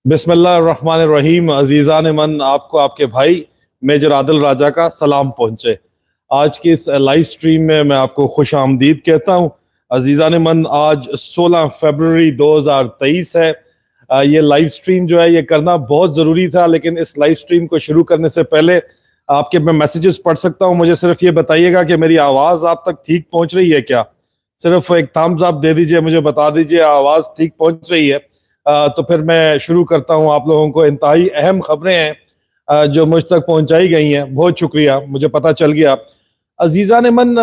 बिस्मिल्लाहिर्रहमानिर्रहीम। अजीज़ान मन, आपको आपके भाई मेजर आदिल राजा का सलाम पहुँचे। आज की इस लाइव स्ट्रीम में मैं आपको खुश आमदीद कहता हूँ। अजीज़ान मन, आज 16 फरवरी 2023 है। ये लाइव स्ट्रीम जो है ये करना बहुत ज़रूरी था, लेकिन इस लाइव स्ट्रीम को शुरू करने से पहले आपके मैं मैसेजेस पढ़ सकता हूँ। मुझे सिर्फ ये बताइएगा कि मेरी आवाज़ आप तक ठीक पहुँच रही है क्या। सिर्फ एक थम्स अप दे दीजिए, मुझे बता दीजिए आवाज़ ठीक पहुँच रही है। तो फिर मैं शुरू करता हूं। आप लोगों को इंतहाई अहम खबरें हैं जो मुझ तक पहुंचाई गई हैं। बहुत शुक्रिया, मुझे पता चल गया। अजीज़ा ने मन,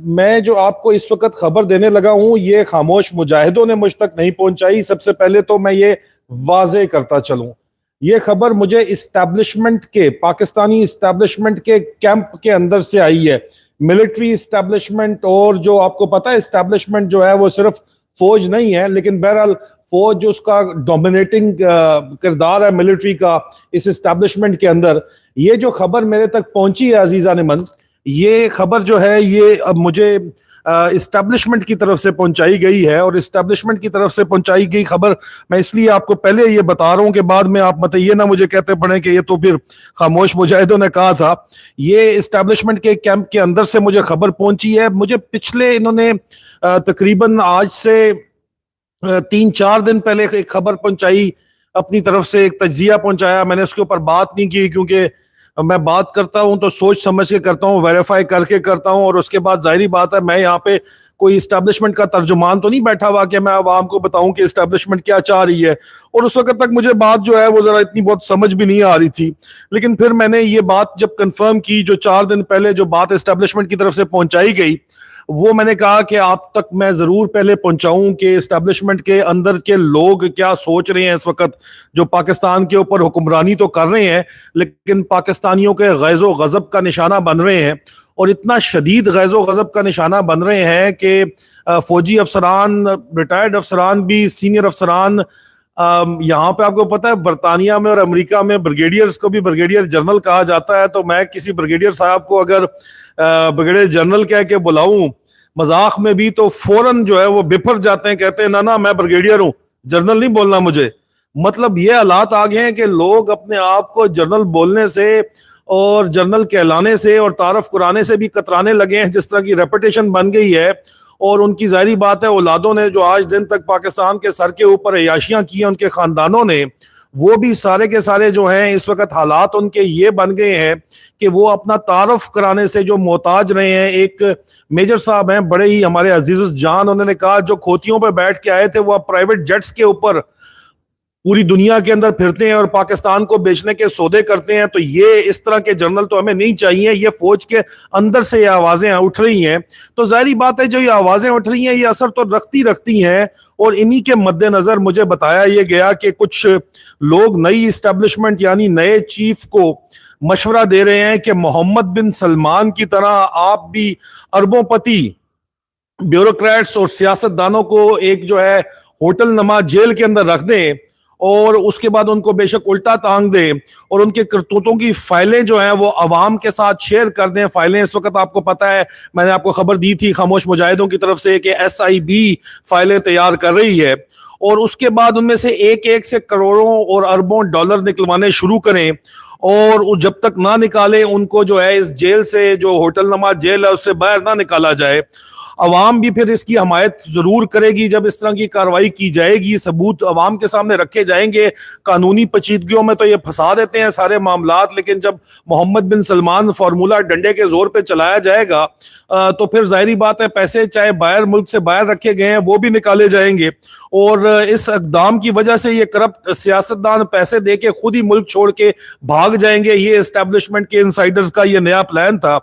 मैं जो आपको इस वक्त खबर देने लगा हूं ये खामोश मुजाहिदों ने मुझ तक नहीं पहुंचाई। सबसे पहले तो मैं ये वाजे करता चलूं, ये खबर मुझे इस्टेब्लिशमेंट के, पाकिस्तानी इस्टेब्लिशमेंट के कैंप के अंदर से आई है। मिलिट्री इस्टेब्लिशमेंट, और जो आपको पता है इस्टेब्लिशमेंट जो है वो सिर्फ फौज नहीं है, लेकिन बहरहाल फौज जो उसका डोमिनेटिंग किरदार है मिलिट्री का इस इस्टेब्लिशमेंट के अंदर। ये जो खबर मेरे तक पहुंची है अजीजा ने मन, ये खबर जो है ये अब मुझे इस्टेब्लिशमेंट की तरफ से पहुंचाई गई है। और इस्टेब्लिशमेंट की तरफ से पहुंचाई गई खबर मैं इसलिए आपको पहले ये बता रहा हूं कि बाद में आप मत ये ना मुझे कहते पड़े कि ये तो फिर खामोश मुजाहिदों ने कहा था। ये इस्टेब्लिशमेंट के कैंप के अंदर से मुझे खबर पहुंची है। मुझे पिछले इन्होंने तकरीबन आज से 3-4 दिन पहले एक खबर पहुंचाई, अपनी तरफ से एक तज्जिया पहुंचाया। मैंने उसके ऊपर बात नहीं की, क्योंकि मैं बात करता हूं तो सोच समझ के करता हूं, वेरीफाई करके करता हूं। और उसके बाद जाहिर बात है मैं यहाँ पे कोई इस्टेब्लिशमेंट का तर्जुमान तो नहीं बैठा हुआ कि मैं आवाम को बताऊं कि इस्टेब्लिशमेंट क्या चाह रही है। और उस वक्त तक मुझे बात जो है वो जरा इतनी बहुत समझ भी नहीं आ रही थी। लेकिन फिर मैंने ये बात जब कंफर्म की, जो 4 दिन पहले जो बात इस्टेब्लिशमेंट की तरफ से पहुंचाई गई, वो मैंने कहा कि आप तक मैं जरूर पहले पहुंचाऊं कि एस्टेब्लिशमेंट के अंदर के लोग क्या सोच रहे हैं इस वक्त, जो पाकिस्तान के ऊपर हुक्मरानी तो कर रहे हैं लेकिन पाकिस्तानियों के गैज़ो गजब का निशाना बन रहे हैं। और इतना शदीद गैज़ो गजब का निशाना बन रहे हैं कि फौजी अफसरान, रिटायर्ड अफसरान भी, सीनियर अफसरान, यहाँ पे आपको पता है बरतानिया में और अमेरिका में ब्रिगेडियर्स को भी ब्रिगेडियर जनरल कहा जाता है। तो मैं किसी ब्रिगेडियर साहब को अगर ब्रिगेडियर जनरल कह के बुलाऊं मजाक में भी, तो फौरन जो है वो बिफर जाते हैं, कहते हैं ना ना मैं ब्रिगेडियर हूं, जनरल नहीं बोलना मुझे। मतलब ये हालात आ गए हैं कि लोग अपने आप को जनरल बोलने से और जनरल कहलाने से और तारफ कुराने से भी कतराने लगे हैं। जिस तरह की रेपुटेशन बन गई है, और उनकी जाहिर बात है औलादों ने जो आज दिन तक पाकिस्तान के सर के ऊपर अयाशियां की हैं, उनके खानदानों ने, वो भी सारे के सारे जो हैं इस वक्त हालात उनके ये बन गए हैं कि वो अपना तारुफ कराने से जो मोहताज रहे हैं। एक मेजर साहब हैं, बड़े ही हमारे अजीज जान, उन्होंने कहा जो खोतियों पर बैठ के आए थे वो अब प्राइवेट जेट्स के ऊपर पूरी दुनिया के अंदर फिरते हैं और पाकिस्तान को बेचने के सौदे करते हैं। तो ये इस तरह के जनरल तो हमें नहीं चाहिए। ये फौज के अंदर से ये आवाजें उठ रही हैं, तो जाहिर बात है जो ये आवाजें उठ रही हैं ये असर तो रखती हैं। और इन्हीं के मद्देनजर मुझे बताया ये गया कि कुछ लोग नई इस्टेब्लिशमेंट यानी नए चीफ को मशवरा दे रहे हैं कि मोहम्मद बिन सलमान की तरह आप भी अरबोंपति ब्यूरोक्रेट्स और सियासतदानों को एक जो है होटल नमा जेल के अंदर रख दें और उसके बाद उनको बेशक उल्टा टांग दें और उनके करतूतों की फाइलें जो हैं वो अवाम के साथ शेयर कर दें। फाइलें इस वक्त आपको पता है, मैंने आपको खबर दी थी खामोश मुजाहिदों की तरफ से कि SIB फाइलें तैयार कर रही है, और उसके बाद उनमें से एक एक से करोड़ों और अरबों डॉलर निकलवाने शुरू करें। और जब तक ना निकाले उनको जो है इस जेल से, जो होटल नमा जेल है, उससे बाहर ना निकाला जाए। अवाम भी फिर इसकी हमायत जरूर करेगी जब इस तरह की कार्रवाई की जाएगी, सबूत अवाम के सामने रखे जाएंगे। कानूनी पेचीदगियों में तो ये फंसा देते हैं सारे मामलात, लेकिन जब मोहम्मद बिन सलमान फार्मूला डंडे के जोर पे चलाया जाएगा तो फिर जाहिर बात है पैसे चाहे बाहर मुल्क से बाहर रखे गए हैं वो भी निकाले जाएंगे। और इस इकदाम की वजह से ये करप्ट सियासतदान पैसे दे के खुद ही मुल्क छोड़ के भाग जाएंगे। ये एस्टेब्लिशमेंट के इनसाइडर्स का ये नया प्लान था,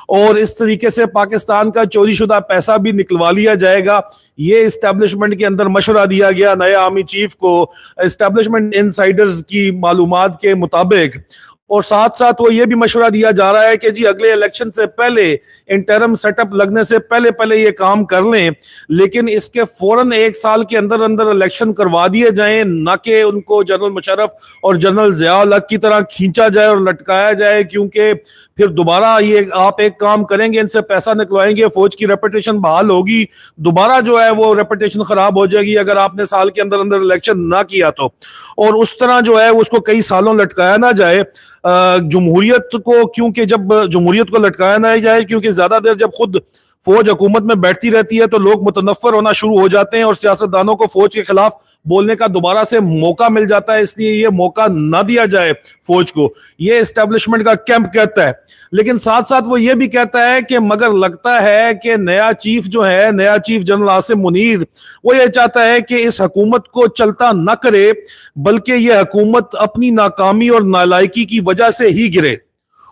और इस तरीके से पाकिस्तान का चोरीशुदा पैसा भी निकलवा लिया जाएगा। ये एस्टेब्लिशमेंट के अंदर मशवरा दिया गया नए आर्मी चीफ को। एस्टेब्लिशमेंट इनसाइडर्स की मालूमात के मुताबिक और साथ साथ वो ये भी मशवरा दिया जा रहा है कि जी अगले इलेक्शन से पहले, इंटरम सेटअप लगने से पहले पहले ये काम कर लें, लेकिन इसके फौरन 1 साल के अंदर अंदर इलेक्शन करवा दिए जाएं, ना कि उनको जनरल मुशर्रफ और जनरल ज़िया-उल हक की तरह खींचा जाए और लटकाया जाए, क्योंकि फिर दोबारा ये आप एक काम करेंगे, इनसे पैसा निकलवाएंगे, फौज की रेपुटेशन बहाल होगी, दोबारा जो है वो रेपुटेशन खराब हो जाएगी अगर आपने साल के अंदर अंदर इलेक्शन ना किया तो। और उस तरह जो है उसको कई सालों लटकाया ना जाए जमहूरियत को, क्योंकि जब जमहूरियत को लटकाया ना जाए, क्योंकि ज्यादा देर जब खुद फौज हुकूमत में बैठती रहती है तो लोग मुतनफ्फर होना शुरू हो जाते हैं और सियासतदानों को फौज के खिलाफ बोलने का दोबारा से मौका मिल जाता है, इसलिए ये मौका ना दिया जाए फौज को, ये एस्टेब्लिशमेंट का कैंप कहता है। लेकिन साथ साथ वो ये भी कहता है कि मगर लगता है कि नया चीफ जो है, नया चीफ जनरल आसिम मुनीर, वो ये चाहता है कि इस हुकूमत को चलता न करे, बल्कि ये हुकूमत अपनी नाकामी और नालायकी की वजह से ही गिरे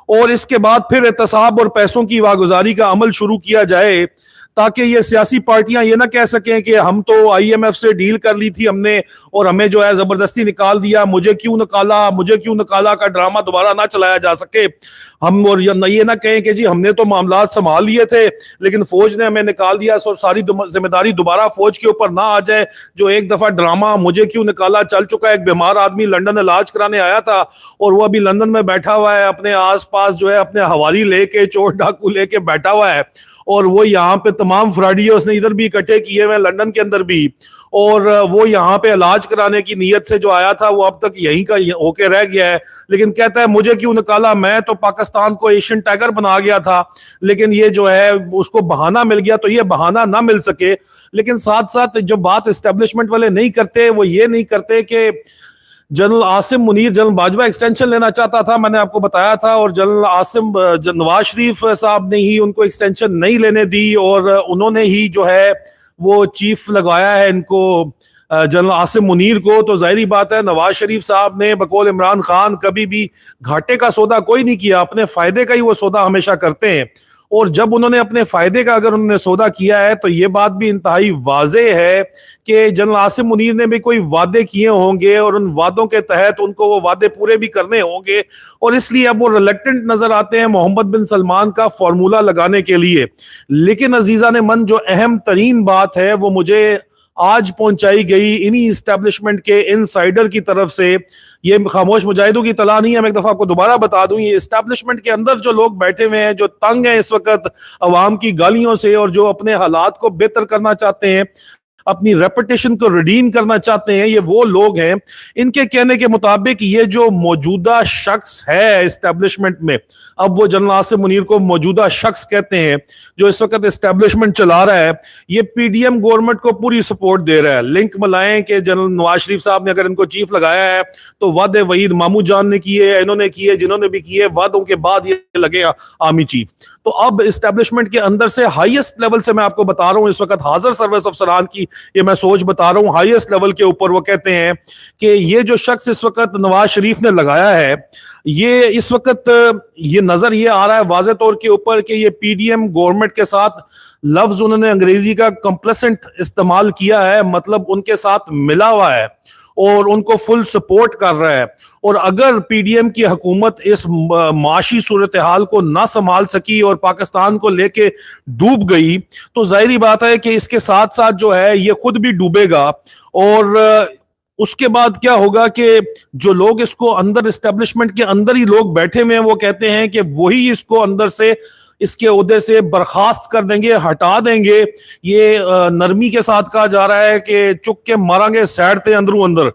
और इसके बाद फिर एहतसाब और पैसों की वागुजारी का अमल शुरू किया जाए, ताकि ये सियासी पार्टियां ये ना कह सकें कि हम तो IMF से डील कर ली थी हमने और हमें जो है जबरदस्ती निकाल दिया, मुझे क्यों निकाला का ड्रामा दोबारा ना चलाया जा सके। हम और ये ना कहें कि जी हमने तो मामला संभाल लिए थे लेकिन फौज ने हमें निकाल दिया, और सारी जिम्मेदारी दोबारा फौज के ऊपर ना आ जाए। जो एक दफा ड्रामा मुझे क्यों निकाला चल चुका है, एक बीमार आदमी लंदन इलाज कराने आया था और वो अभी लंदन में बैठा हुआ है, अपने आसपास जो है अपने हवारी लेके, चोर डाकू लेके बैठा हुआ है, और वो यहाँ पे तमाम फ्रॉडिये उसने इधर भी इकट्ठे किए हुए, लंदन के अंदर भी, और वो यहाँ पे इलाज कराने की नीयत से जो आया था वो अब तक यहीं का होके रह गया है। लेकिन कहता है मुझे क्यों निकाला, मैं तो पाकिस्तान को एशियन टाइगर बना गया था, लेकिन ये जो है उसको बहाना मिल गया, तो ये बहाना ना मिल सके। लेकिन साथ साथ जो बात एस्टेब्लिशमेंट वाले नहीं करते, वो ये नहीं करते कि general Asim Munir, general Bajwa extension लेना चाहता था, मैंने आपको बताया था, और जनरल नवाज शरीफ साहब ने ही उनको एक्सटेंशन नहीं लेने दी और उन्होंने ही जो है वो चीफ लगाया है इनको, जनरल आसिम मुनीर को। तो जाहिर बात है नवाज शरीफ साहब ने बकौल इमरान खान कभी भी घाटे का सौदा कोई नहीं किया, अपने फायदे का ही वो सौदा हमेशा करते हैं। और जब उन्होंने अपने फायदे का अगर उन्होंने सौदा किया है तो ये बात भी इंतहाई वाजे है कि जनरल आसिम मुनीर ने भी कोई वादे किए होंगे और उन वादों के तहत उनको वो वादे पूरे भी करने होंगे, और इसलिए अब वो रिलेक्टेंट नजर आते हैं मोहम्मद बिन सलमान का फॉर्मूला लगाने के लिए। लेकिन अजीजा ने मन, जो अहम तरीन बात है वो मुझे आज पहुंचाई गई इन्हीं इस्टेब्लिशमेंट के इनसाइडर की तरफ से, ये खामोश मुजाहिदों की तला नहीं है, मैं एक दफा आपको दोबारा बता दूं, ये इस्टेब्लिशमेंट के अंदर जो लोग बैठे हुए हैं, जो तंग हैं इस वक्त अवाम की गालियों से और जो अपने हालात को बेहतर करना चाहते हैं, अपनी रेपुटेशन को रिडीम करना चाहते हैं, ये वो लोग हैं। इनके कहने के मुताबिक ये जो मौजूदा शख्स है एस्टेब्लिशमेंट में, अब वो जनरल आसिम मुनीर को मौजूदा शख्स कहते हैं जो इस वक्त एस्टेब्लिशमेंट चला रहा है, ये PDM गवर्नमेंट को पूरी सपोर्ट दे रहा है। लिंक मिलाएं कि जनरल नवाज शरीफ साहब ने अगर इनको चीफ लगाया है तो वादे वहीद मामू जान ने किए, इन्होंने किए, जिन्होंने भी किए, वादों के बाद ये लगे आर्मी चीफ। तो अब एस्टेब्लिशमेंट के अंदर से हाईएस्ट लेवल से मैं आपको बता रहा हूं, इस वक्त हाजिर सर्विस अफसरान की ये मैं सोच बता रहा हूं, हाईएस्ट लेवल के ऊपर वो कहते हैं कि ये जो शख्स इस वक्त नवाज शरीफ ने लगाया है, ये इस वक्त ये नजर ये आ रहा है वाज़े तौर के ऊपर कि ये PDM गवर्नमेंट के साथ, लफ्ज उन्होंने अंग्रेजी का कंप्लेसेंट इस्तेमाल किया है, मतलब उनके साथ मिला हुआ है और उनको फुल सपोर्ट कर रहा है। और अगर PDM की हुकूमत इस माशी सूरत हाल को ना संभाल सकी और पाकिस्तान को लेके डूब गई तो जाहिर बात है कि इसके साथ साथ जो है ये खुद भी डूबेगा। और उसके बाद क्या होगा कि जो लोग इसको अंदर एस्टेब्लिशमेंट के अंदर ही लोग बैठे हुए हैं, वो कहते हैं कि वही इसको अंदर से इसके ओहदे से बर्खास्त कर देंगे, हटा देंगे। ये नरमी के साथ कहा जा रहा है कि चुक के मारेंगे सैडते अंदरों अंदर।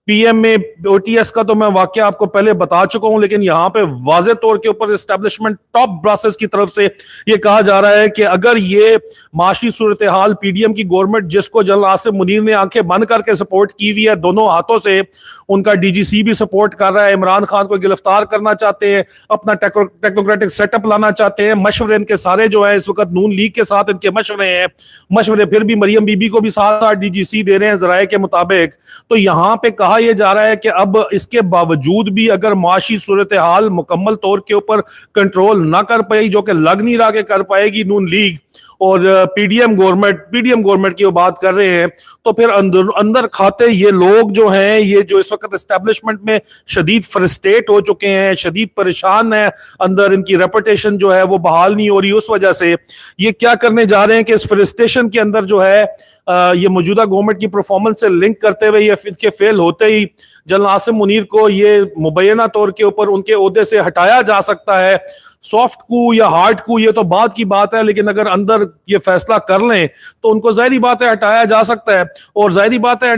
PM में OTS का तो मैं वाकया आपको पहले बता चुका हूं, लेकिन यहां पे वाजे तौर के ऊपर एस्टेब्लिशमेंट टॉप ब्रासेस की तरफ से ये कहा जा रहा है कि अगर ये माशी सूरत हाल PDM की गवर्नमेंट, जिसको जनरल आसिम मुनीर ने आंखें बंद करके सपोर्ट की हुई है दोनों हाथों से, उनका DGC भी सपोर्ट कर रहा है, इमरान खान को गिरफ्तार करना चाहते हैं, अपना टेक्नोक्रेटिक सेटअप लाना चाहते हैं, मशवरे इनके सारे जो है इस वक्त नून लीग के साथ इनके मशवरे हैं, मशवरे फिर भी मरियम बीबी को भी साथ साथ DGC दे रहे हैं जराए के मुताबिक। तो यहाँ पे कहा यह जा रहा है कि अब इसके बावजूद भी अगर माशी सूरत हाल मुकम्मल तौर के ऊपर कंट्रोल ना कर पाई, जो कि लग नहीं रहा कि कर पाएगी नून लीग, और पीडीएम गवर्नमेंट की वो बात कर रहे हैं, तो फिर अंदर अंदर खाते ये लोग जो हैं, ये जो इस वक्त एस्टेब्लिशमेंट में शदीद फ्रस्ट्रेट हो चुके हैं, शदीद परेशान है, अंदर इनकी रेपुटेशन जो है वो बहाल नहीं हो रही, उस वजह से ये क्या करने जा रहे हैं कि इस फ्रस्ट्रेशन के अंदर जो है ये मौजूदा गवर्नमेंट की परफॉर्मेंस से लिंक करते हुए ये इनके फेल होते ही जनरल आसिम मुनीर को ये मुबैना तौर के ऊपर उनके ओहदे से हटाया जा सकता है। सॉफ्ट कू या हार्ड कू ये तो बात की बात है, लेकिन अगर अंदर ये फैसला कर लें तो उनको जाहिर बात है हटाया जा सकता है। और जाहिर बात है